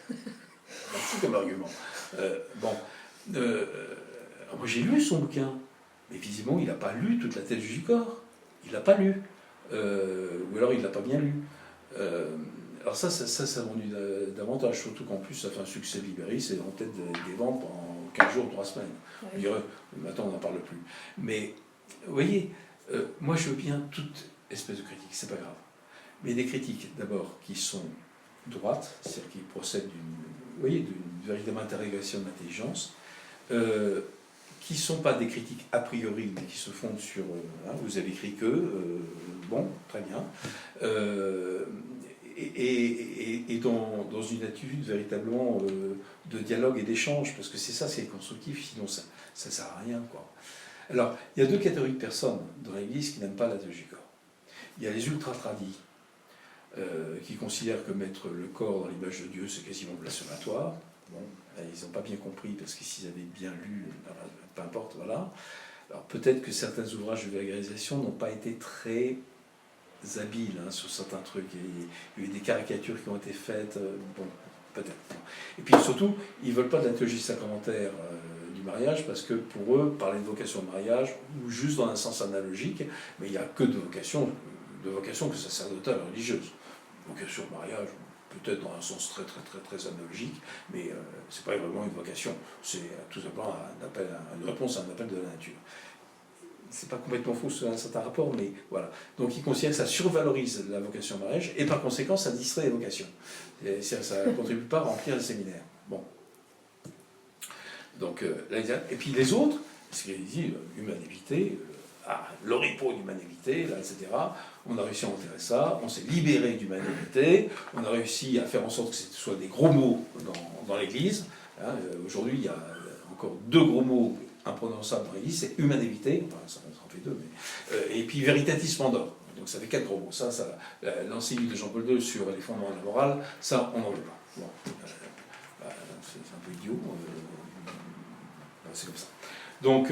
C'est comme argument. Moi j'ai lu son bouquin, mais visiblement il n'a pas lu toute la théologie du corps. Il l'a pas lu. Ou alors il ne l'a pas bien lu. Alors ça m'a rendu davantage, surtout qu'en plus ça fait un succès libéri, c'est en tête des ventes pendant 15 jours, 3 semaines. Ouais. On dirait, maintenant on n'en parle plus. Mais vous voyez, moi je veux bien toute espèce de critique, c'est pas grave. Mais des critiques d'abord qui sont droites, c'est-à-dire qui procèdent d'une véritable interrogation de l'intelligence, qui ne sont pas des critiques a priori, mais qui se fondent sur vous avez écrit que, bon, très bien, et dans une attitude véritablement de dialogue et d'échange, parce que c'est ça, c'est constructif, sinon ça ne sert à rien, quoi. Alors, il y a 2 catégories de personnes dans l'Église qui n'aiment pas la théologie du corps. Il y a les ultra-tradis, qui considèrent que mettre le corps dans l'image de Dieu, c'est quasiment blasphématoire. Bon, ils n'ont pas bien compris, parce que s'ils avaient bien lu, peu importe, voilà. Alors peut-être que certains ouvrages de vulgarisation n'ont pas été très habiles sur certains trucs. Il y a eu des caricatures qui ont été faites, bon, peut-être. Et puis surtout, ils ne veulent pas de la théologie sacramentaire du mariage, parce que pour eux, parler de vocation de mariage, ou juste dans un sens analogique, mais il n'y a que de vocation que sacerdotale religieuse. Vocation de mariage, peut-être dans un sens très analogique, mais ce n'est pas vraiment une vocation, c'est tout simplement une réponse à un appel de la nature. C'est pas complètement faux sur un certain rapport, mais voilà. Donc ils considèrent que ça survalorise la vocation au mariage, et par conséquent ça distrait les vocations. Ça ne contribue pas à remplir le séminaire. Bon. Donc, et puis les autres, parce qu'ils disent humanité, l'oripeau d'humanité, etc. On a réussi à enterrer ça, on s'est libéré d'humanité, on a réussi à faire en sorte que ce soit des gros mots dans l'Église. Aujourd'hui, il y a encore 2 gros mots imprononçables dans l'Église, c'est humanité, enfin ça en fait 2, mais, et puis veritatis splendor. Donc ça fait 4 gros mots. L'encyclique de Jean-Paul II sur les fondements de la morale, ça, on n'en veut pas. Bon, c'est un peu idiot, c'est comme ça. Donc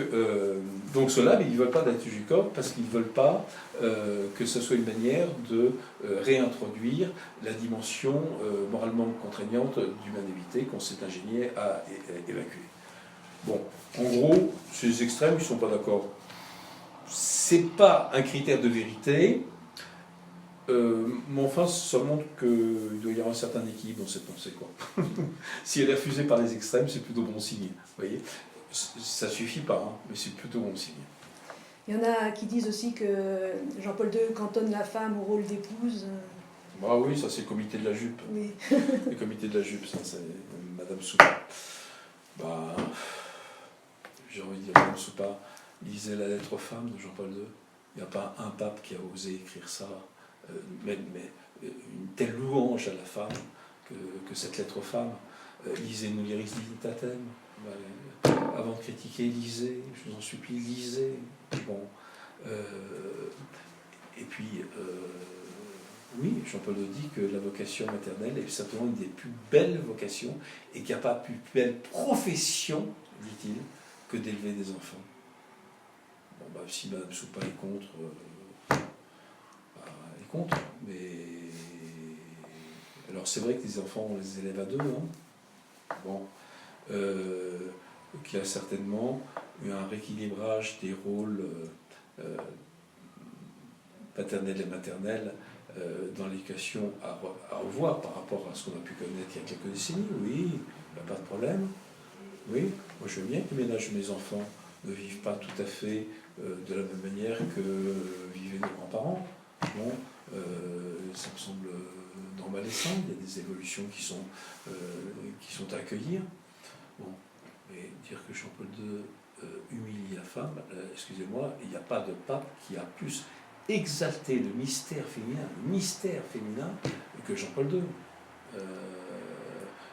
ceux-là, ils ne veulent pas d'adultes du corps parce qu'ils ne veulent pas que ce soit une manière de réintroduire la dimension moralement contraignante d'humanité qu'on s'est ingénié à évacuer. Bon, en gros, ces extrêmes, ils ne sont pas d'accord. C'est pas un critère de vérité, mais enfin, ça montre qu'il doit y avoir un certain équilibre dans cette pensée, quoi. Si elle est refusée par les extrêmes, c'est plutôt bon signe. Vous voyez, ça suffit pas, hein, mais c'est plutôt bon signe. Il y en a qui disent aussi que Jean-Paul II cantonne la femme au rôle d'épouse. Bah oui, ça c'est le comité de la jupe. Oui. Le comité de la jupe, ça c'est Madame Soupa. Bah, j'ai envie de dire, Madame Soupa, lisez la lettre aux femmes de Jean-Paul II. Il n'y a pas un pape qui a osé écrire ça, mais une telle louange à la femme que cette lettre aux femmes. Lisez Mulieris Dignitatem. Avant de critiquer, lisez, je vous en supplie, lisez. Bon. Et puis, oui, Jean-Paul II dit que la vocation maternelle est simplement une des plus belles vocations et qu'il n'y a pas plus belle profession, dit-il, que d'élever des enfants. Bon, bah, si Mme Soupa est contre, elle est contre, mais... Alors c'est vrai que les enfants, on les élève à deux, hein. Bon. Qu'il y a certainement eu un rééquilibrage des rôles paternels et maternels dans l'éducation à revoir par rapport à ce qu'on a pu connaître il y a quelques décennies. Oui, il n'y a pas de problème. Oui, moi je veux bien que les ménages de mes enfants ne vivent pas tout à fait de la même manière que vivaient nos grands-parents. Bon, ça me semble normal et sain, il y a des évolutions qui sont à accueillir. Bon, mais dire que Jean-Paul II humilie la femme, excusez-moi, il n'y a pas de pape qui a plus exalté le mystère féminin que Jean-Paul II.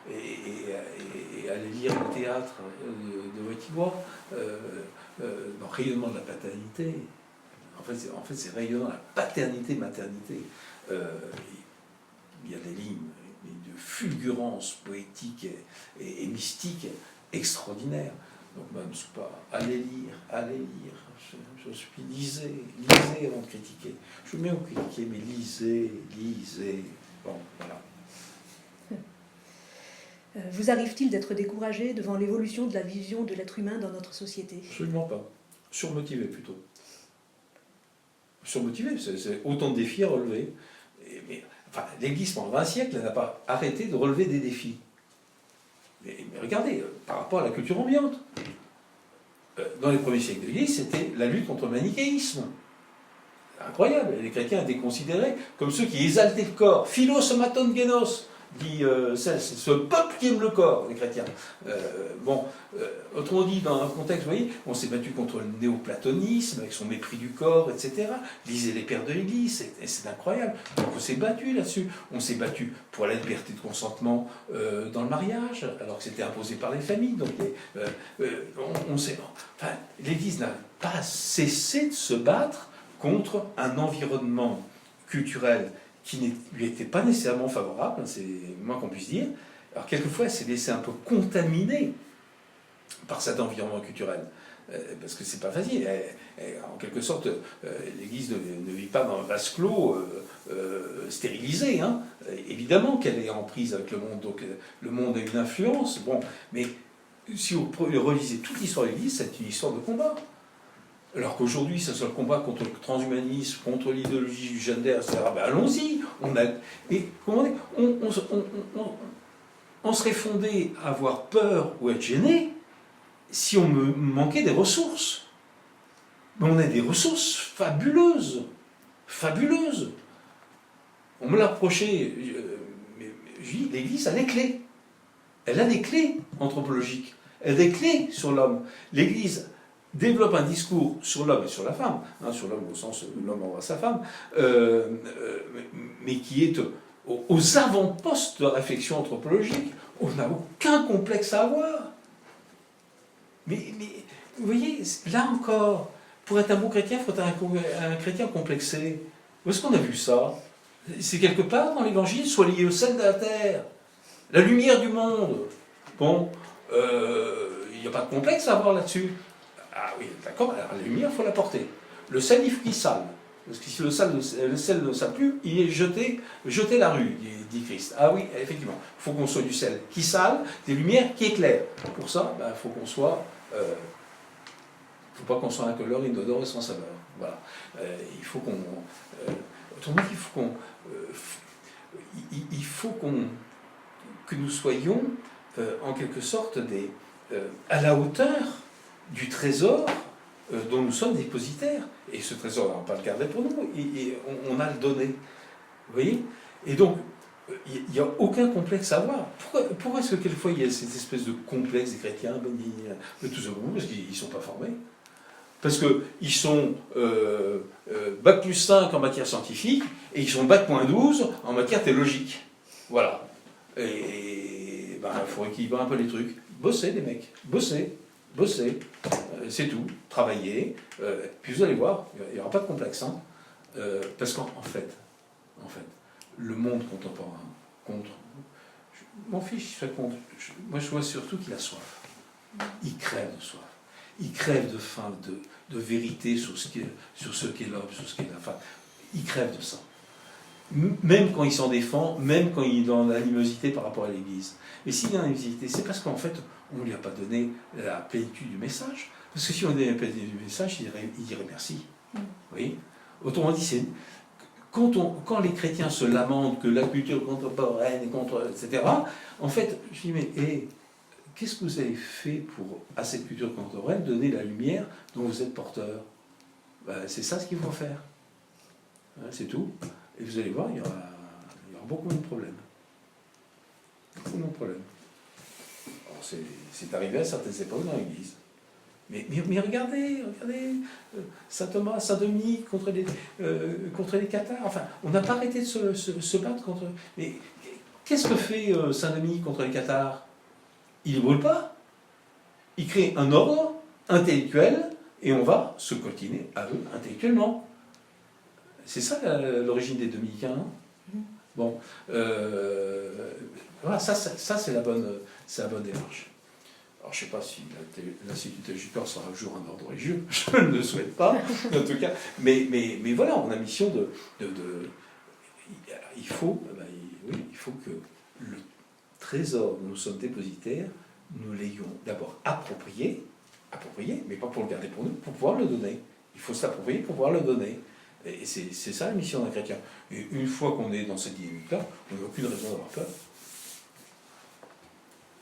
Et aller lire le théâtre de Wojtyła, dans Rayonnement de la paternité, en fait c'est Rayonnement de la paternité-maternité. Il y a des lignes de fulgurance poétique et mystique extraordinaire. Donc, Mme Soupa, allez lire. Je suis lisez avant de critiquer. Je veux bien vous critiquer, mais lisez. Bon, voilà. Vous arrive-t-il d'être découragé devant l'évolution de la vision de l'être humain dans notre société? Absolument pas. Surmotivé plutôt. Surmotivé, c'est autant de défis à relever. Mais l'Église, pendant 20 siècles, elle n'a pas arrêté de relever des défis. Mais regardez, par rapport à la culture ambiante, dans les premiers siècles de l'Église, c'était la lutte contre le manichéisme. Incroyable. Les chrétiens étaient considérés comme ceux qui exaltaient le corps. Philos maton genos, dit c'est ce peuple qui aime le corps, les chrétiens. Autrement dit, dans un contexte, vous voyez, on s'est battu contre le néoplatonisme, avec son mépris du corps, etc. Lisez les pères de l'Église, c'est incroyable. Donc on s'est battu là-dessus. On s'est battu pour la liberté de consentement dans le mariage, alors que c'était imposé par les familles. Donc l'Église n'a pas cessé de se battre contre un environnement culturel qui ne lui était pas nécessairement favorable, c'est le moins qu'on puisse dire. Alors quelquefois, elle s'est laissée un peu contaminer par cet environnement culturel, parce que c'est pas facile. En quelque sorte, l'Église ne vit pas dans un vase clos stérilisé. Hein. Évidemment qu'elle est en prise avec le monde, donc le monde a une influence. Bon, mais si vous relisez toute l'histoire de l'Église, c'est une histoire de combat. Alors qu'aujourd'hui, ça soit le combat contre le transhumanisme, contre l'idéologie du gender, etc. Ben allons-y. Mais comment dire, on serait fondé à avoir peur ou être gêné si on manquait des ressources. Mais on a des ressources fabuleuses. Fabuleuses. On me l'a reproché. Je dis, l'Église a des clés. Elle a des clés anthropologiques. Elle a des clés sur l'homme. L'Église développe un discours sur l'homme et sur la femme, hein, sur l'homme au sens où l'homme envoie sa femme, mais qui est aux avant-postes de la réflexion anthropologique. On n'a aucun complexe à avoir. Mais vous voyez, là encore, pour être un bon chrétien, il faut être un chrétien complexé. Où est-ce qu'on a vu ça? C'est quelque part dans l'Évangile, soit lié au sel de la terre, la lumière du monde. Bon, il n'y a pas de complexe à avoir là-dessus. Ah oui, d'accord, alors la lumière, il faut la porter. Le sel, il sale. Parce que si le sel ne sale plus, il est jeté la rue, dit Christ. Ah oui, effectivement, il faut qu'on soit du sel qui sale, des lumières qui éclairent. Pour ça, il faut qu'on soit... il ne faut pas qu'on soit incolore, inodore et sans saveur. Voilà. Il faut qu'on... autrement dit, il faut que nous soyons, en quelque sorte, à la hauteur du trésor dont nous sommes dépositaires. Et ce trésor, on ne va pas le garder pour nous, et on a le donné. Vous voyez? Et donc, il n'y a aucun complexe à avoir. Pourquoi est-ce que quelquefois il y a cette espèce de complexe des chrétiens, de tous au bout, parce qu'ils ne sont pas formés? Parce qu'ils sont bac plus 5 en matière scientifique, et ils sont bac moins 12 en matière théologique. Voilà. Et il faut équilibrer un peu les trucs. Bosser, les mecs. Bosser. C'est tout. Travailler. Puis vous allez voir, il n'y aura pas de complexe. Hein, parce qu'en fait, le monde contemporain, mon fils, il fait contre. Moi, je vois surtout qu'il a soif. Il crève de soif. Il crève de faim, de vérité sur ce qu'est l'homme, sur ce qu'est la femme. Il crève de ça. Même quand il s'en défend, même quand il est dans l'animosité par rapport à l'Église. Mais s'il y a l'animosité, c'est parce qu'en fait, on ne lui a pas donné la plénitude du message. Parce que si on lui donnait la plénitude du message, il dirait merci. Oui. Autrement dit, quand les chrétiens se lamentent que la culture contemporaine est contre, etc., en fait, je dis, mais qu'est-ce que vous avez fait pour, à cette culture contemporaine, donner la lumière dont vous êtes porteur? C'est ça ce qu'il faut faire. C'est tout. Et vous allez voir, il y aura beaucoup moins de problèmes. Beaucoup moins de problèmes. Alors c'est arrivé à certaines époques dans l'Église. Mais regardez, saint Thomas, saint Dominique contre les cathares. Enfin, on n'a pas arrêté de se battre contre... Mais qu'est-ce que fait saint Dominique contre les cathares? Il ne brûle pas. Il crée un ordre intellectuel et on va se coltiner à eux intellectuellement. C'est ça l'origine des dominicains. Hein. Bon, voilà, ça c'est la bonne démarche. Alors je ne sais pas si l'Institut théologique sera un jour un ordre religieux, je ne le souhaite pas, en tout cas. Mais voilà, on a mission il faut que le trésor dont nous sommes dépositaires, nous l'ayons d'abord approprié, mais pas pour le garder pour nous, pour pouvoir le donner. Il faut s'approprier pour pouvoir le donner. Et c'est ça la mission d'un chrétien. Et une fois qu'on est dans cette dynamique-là, on n'a aucune raison d'avoir peur.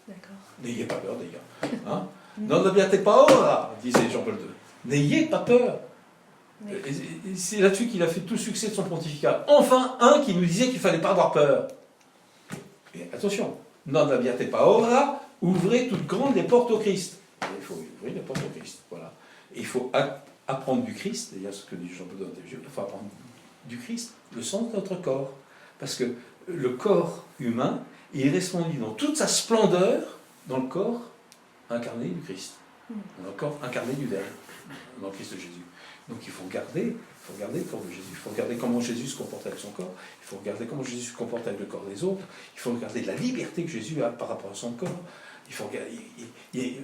D'accord. N'ayez pas peur, d'ailleurs. Hein? Non abbiate paura, disait Jean-Paul II. N'ayez pas peur. Et c'est là-dessus qu'il a fait tout le succès de son pontificat. Enfin, un qui nous disait qu'il ne fallait pas avoir peur. Et attention, non abbiate paura, ouvrez toutes grandes les portes au Christ. Il faut ouvrir les portes au Christ. Voilà. Et il faut apprendre du Christ, d'ailleurs ce que dit Jean-Paul II, il faut apprendre du Christ, le sens de notre corps. Parce que le corps humain, il est respondu dans toute sa splendeur dans le corps incarné du Christ. Dans le corps incarné du Verbe, dans le Christ de Jésus. Donc il faut regarder le corps de Jésus, il faut regarder comment Jésus se comporte avec son corps, il faut regarder comment Jésus se comporte avec le corps des autres, il faut regarder la liberté que Jésus a par rapport à son corps. Il faut regarder,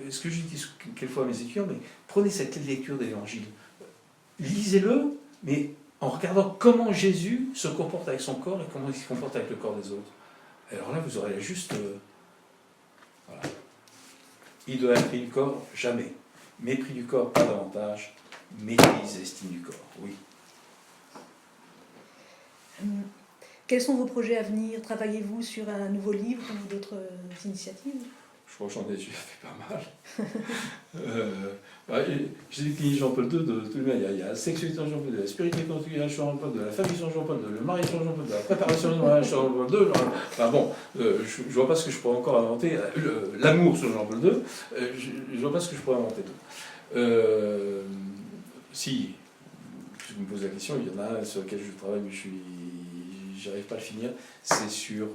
ce que je dis quelquefois à mes étudiants, mais prenez cette lecture de l'Évangile, lisez-le, mais en regardant comment Jésus se comporte avec son corps et comment il se comporte avec le corps des autres. Alors là, vous aurez la juste... voilà. Idolâtrie du corps, jamais. Mépris du corps, pas davantage. Maîtrise et estime du corps, oui. Quels sont vos projets à venir? Travaillez-vous sur un nouveau livre ou d'autres initiatives? Je crois que j'en ai déjà fait pas mal. J'ai décliné Jean-Paul II de tout le monde. Il y a la sexualité en Jean-Paul II, la spiritualité conjugale sur Jean-Paul II, la famille sur Jean-Paul II, le mariage sur Jean-Paul II, la préparation du mariage sur Jean-Paul II. Enfin bon, je ne vois pas ce que je pourrais encore inventer. L'amour sur Jean-Paul II, je ne vois pas ce que je pourrais inventer d'autre. Si je me pose la question, il y en a un sur lequel je travaille, mais je n'arrive pas à le finir, c'est sur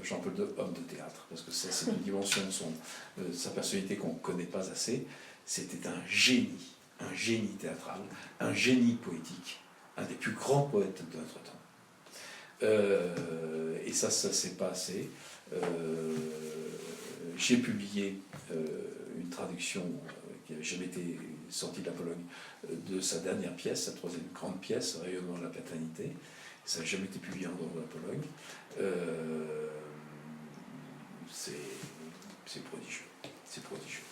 Jean-Paul II, homme de théâtre, parce que ça, c'est une dimension de sa personnalité qu'on ne connaît pas assez. C'était un génie théâtral, un génie poétique, un des plus grands poètes de notre temps. Et ça s'est pas assez. J'ai publié une traduction qui n'avait jamais été sorti de la Pologne, de sa dernière pièce, sa troisième grande pièce, Rayonnement de la paternité. Ça n'a jamais été publié en dehors de la Pologne. C'est prodigieux. C'est prodigieux.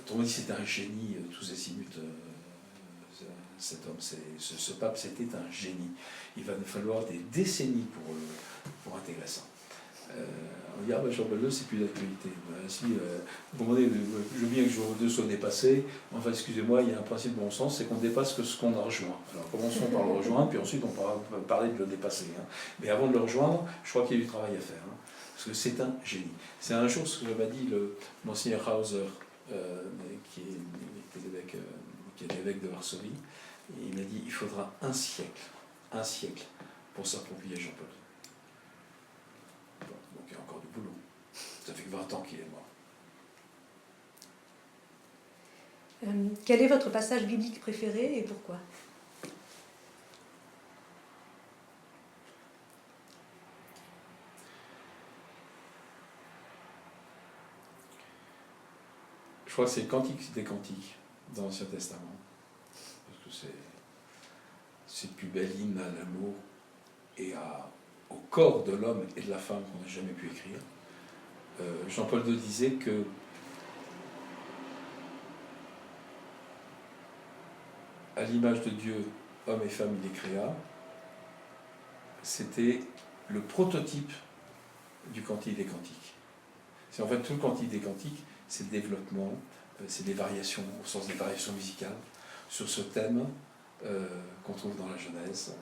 Autrement dit, c'est un génie, tous azimuts. Cet homme, ce pape, c'était un génie. Il va nous falloir des décennies pour intégrer ça. On dit, ah ben Jean-Paul II, c'est plus d'actualité. Ben, si, vous demandez, je veux bien que Jean-Paul II soit dépassé, enfin, excusez-moi, il y a un principe de bon sens, c'est qu'on dépasse que ce qu'on a rejoint. Alors commençons par le rejoindre, puis ensuite on pourra parler de le dépasser. Hein. Mais avant de le rejoindre, je crois qu'il y a du travail à faire. Hein, parce que c'est un génie. C'est un jour ce que m'a dit le Monseigneur Hauser, qui est l'évêque de Varsovie. Il m'a dit, il faudra un siècle pour s'approprier Jean-Paul II. Bon, donc il y a encore du boulot. Ça fait que 20 ans qu'il est mort. Quel est votre passage biblique préféré et pourquoi? Je crois que c'est le Cantique des Cantiques dans l'Ancien Testament. Parce que c'est le plus bel hymne à l'amour et au corps de l'homme et de la femme qu'on n'a jamais pu écrire. Jean-Paul II disait que à l'image de Dieu, homme et femme, il les créa. C'était le prototype du Cantique des Cantiques. C'est en fait tout le Cantique des Cantiques, c'est le développement, c'est des variations, au sens des variations musicales, sur ce thème qu'on trouve dans la Genèse.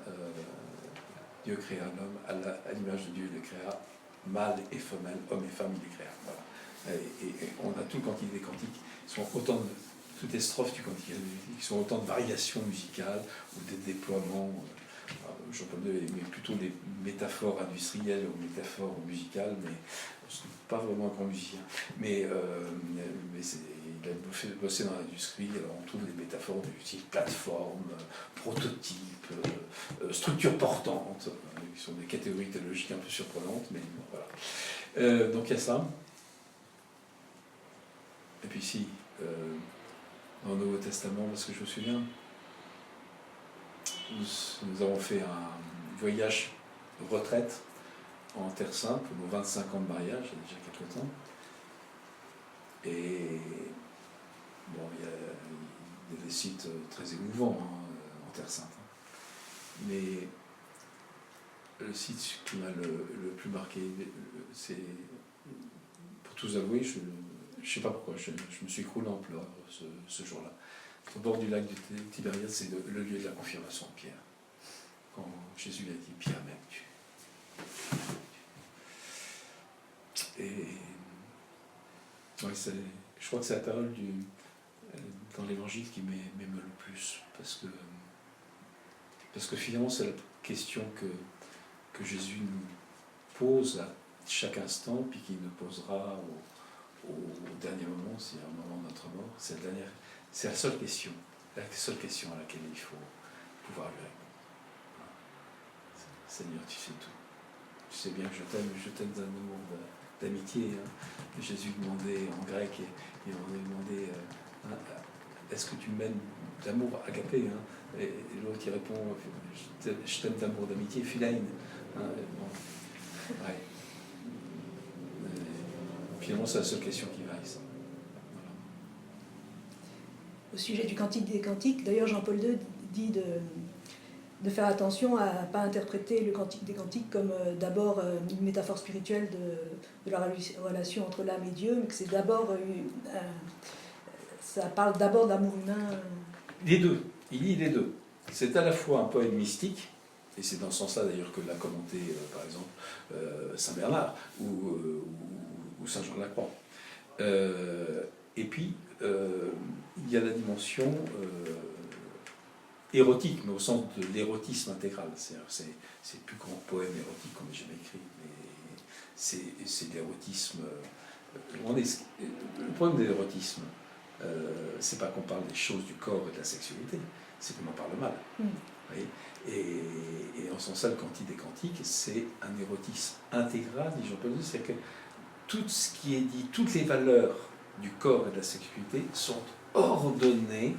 Dieu créa l'homme, à l'image de Dieu, il le créa, mâle et femelle, homme et femme, il les créa. Voilà. Et on a tout le Cantique des Cantiques, sont autant de, toutes les strophes du Cantique des Cantiques, qui sont autant de variations musicales ou des déploiements. Jean-Paul II aimait plutôt des métaphores industrielles ou métaphores musicales, mais pas vraiment un grand musicien. Mais il a bossé dans l'industrie, alors on trouve des métaphores du type plateforme, prototype, structure portante, qui sont des catégories théologiques un peu surprenantes, mais bon, voilà. Donc il y a ça. Et puis ici, dans le Nouveau Testament, parce que je me souviens, nous avons fait un voyage retraite en Terre Sainte pour nos 25 ans de mariage, il y a déjà quelques temps. Et bon, il y a des sites très émouvants en Terre Sainte. Mais le site qui m'a le plus marqué, c'est, pour tout avouer, je ne sais pas pourquoi, je me suis écroulé en pleurs ce jour-là. Au bord du lac de Tibériade, c'est le lieu de la confirmation de Pierre. Quand Jésus a dit, Pierre, m'aimes-tu? Et ouais, je crois que c'est la parole dans l'évangile qui m'émeut le plus, parce que finalement c'est la question que Jésus nous pose à chaque instant, puis qu'il nous posera au dernier moment, c'est un moment de notre mort. C'est la seule question à laquelle il faut pouvoir lui répondre. Seigneur, tu sais tout. Tu sais bien que je t'aime d'un amour d'amitié. Hein. Jésus demandait en grec, et on lui demandait est-ce que tu m'aimes d'amour agapé, hein, et l'autre qui répond je t'aime d'amour d'amitié, philein. Hein, bon. Ouais. Finalement, c'est la seule question qui vaille, ça. Voilà. Au sujet du Cantique des Cantiques, d'ailleurs, Jean-Paul II dit de faire attention à ne pas interpréter le Cantique des Cantiques comme d'abord une métaphore spirituelle de la relation entre l'âme et Dieu, mais que c'est d'abord ça parle d'abord d'amour humain. Les deux, il dit les deux. C'est à la fois un poème mystique, et c'est dans ce sens-là d'ailleurs que l'a commenté par exemple Saint Bernard ou Saint Jean de la Croix. Et puis il y a la dimension érotique, mais au sens de l'érotisme intégral. C'est le plus grand poème érotique qu'on ait jamais écrit, mais c'est l'érotisme. Le problème de l'érotisme, c'est pas qu'on parle des choses du corps et de la sexualité, c'est qu'on en parle mal. Et en ce sens-là, le Cantique des Cantiques, c'est un érotisme intégral, dit Jean-Paul II, c'est que tout ce qui est dit, toutes les valeurs du corps et de la sexualité sont ordonnés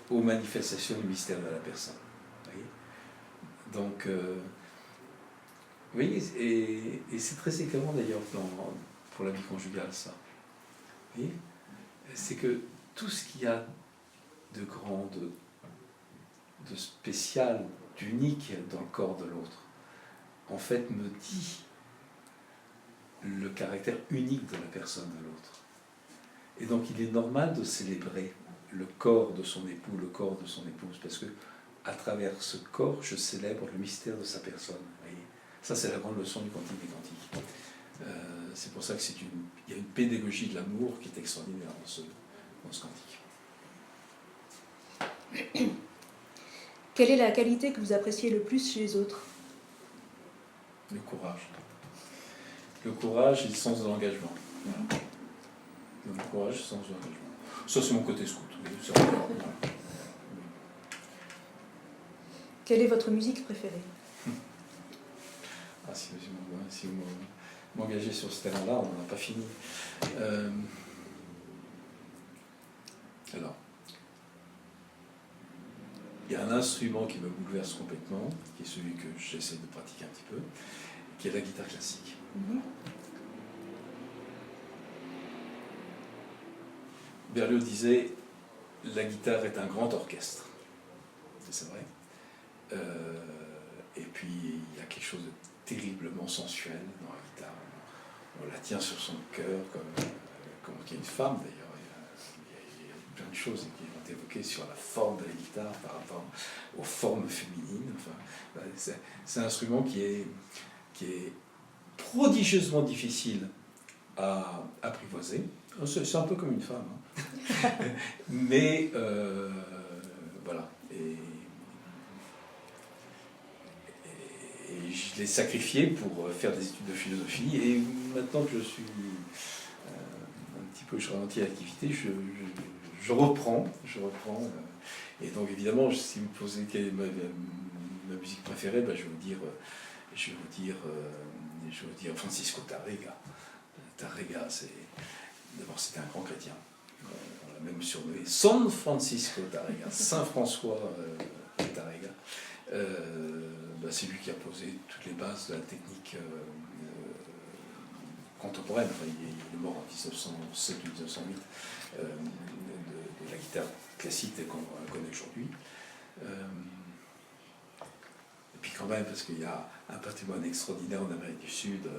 aux manifestations du mystère de la personne. Vous voyez. Donc, oui, et c'est très éclairant d'ailleurs pour la vie conjugale, ça. Vous voyez, c'est que tout ce qu'il y a de grand, de spécial, d'unique dans le corps de l'autre, en fait, me dit le caractère unique de la personne de l'autre. Et donc, il est normal de célébrer le corps de son époux, le corps de son épouse, parce que à travers ce corps, je célèbre le mystère de sa personne. Vous voyez, ça, c'est la grande leçon du Cantique des Cantiques. C'est pour ça que il y a une pédagogie de l'amour qui est extraordinaire dans ce cantique. Quelle est la qualité que vous appréciez le plus chez les autres? Le courage. Le courage et le sens de l'engagement. Voilà. Le courage et le sens de l'engagement. Ça, c'est mon côté scout. Quelle est votre musique préférée? Ah, si vous m'engagez sur ce terrain-là, on n'a pas fini. Alors, il y a un instrument qui me bouleverse complètement, qui est celui que j'essaie de pratiquer un petit peu, qui est la guitare classique. Berlioz disait « La guitare est un grand orchestre ». C'est vrai. Et puis, il y a quelque chose de terriblement sensuel dans la guitare. On la tient sur son cœur, comme une femme d'ailleurs. Il y a plein de choses qui vont évoquer sur la forme de la guitare par rapport aux formes féminines. Enfin, c'est un instrument qui est prodigieusement difficile à apprivoiser. C'est un peu comme une femme. Hein. Mais voilà. Et je l'ai sacrifié pour faire des études de philosophie. Et maintenant que je suis un petit peu, je ralentis l'activité, je reprends. Et donc évidemment, si vous me posez quelle est ma musique préférée, ben, je vais vous dire Francisco Tárrega. Tárrega, d'abord c'était un grand chrétien. On l'a même surnommé San Francisco Tárrega, Saint François Tárrega. C'est lui qui a posé toutes les bases de la technique contemporaine. Enfin, il est mort en 1907 ou 1908 de la guitare classique telle qu'on la connaît aujourd'hui. Et puis quand même, parce qu'il y a un patrimoine extraordinaire en Amérique du Sud,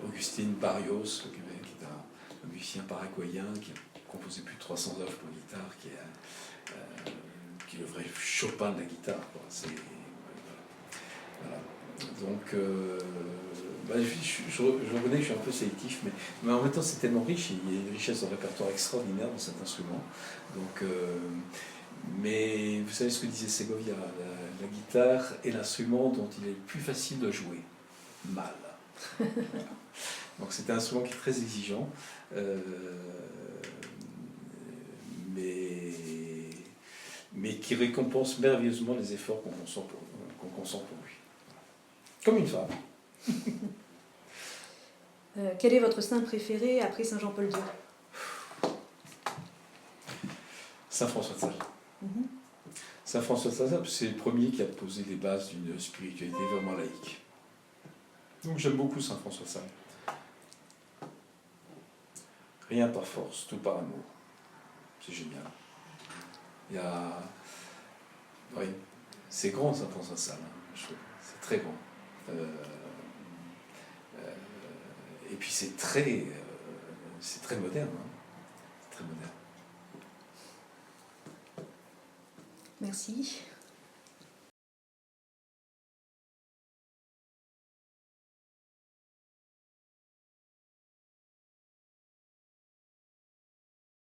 Agustín Barrios, qui est un musicien paraguayen qui a composé plus de 300 œuvres pour guitare, qui est le vrai Chopin de la guitare. Voilà. Donc, je reconnais que je suis un peu sélectif, mais en même temps c'est tellement riche, il y a une richesse de répertoire extraordinaire dans cet instrument. Donc, mais vous savez ce que disait Segovia, la guitare est l'instrument dont il est le plus facile de jouer mal. Voilà. Donc c'est un instrument qui est très exigeant, mais qui récompense merveilleusement les efforts qu'on consent pour lui. Comme une femme. Quel est votre saint préféré après Saint Jean-Paul II? Saint François de Sales. Saint François de Sales, c'est le premier qui a posé les bases d'une spiritualité vraiment laïque. Donc j'aime beaucoup Saint François de Sales. Rien par force, tout par amour. C'est génial. Il y a... Oui, c'est grand Saint François de Sales, je trouve. C'est très grand. Et puis c'est très moderne. Très moderne. Merci.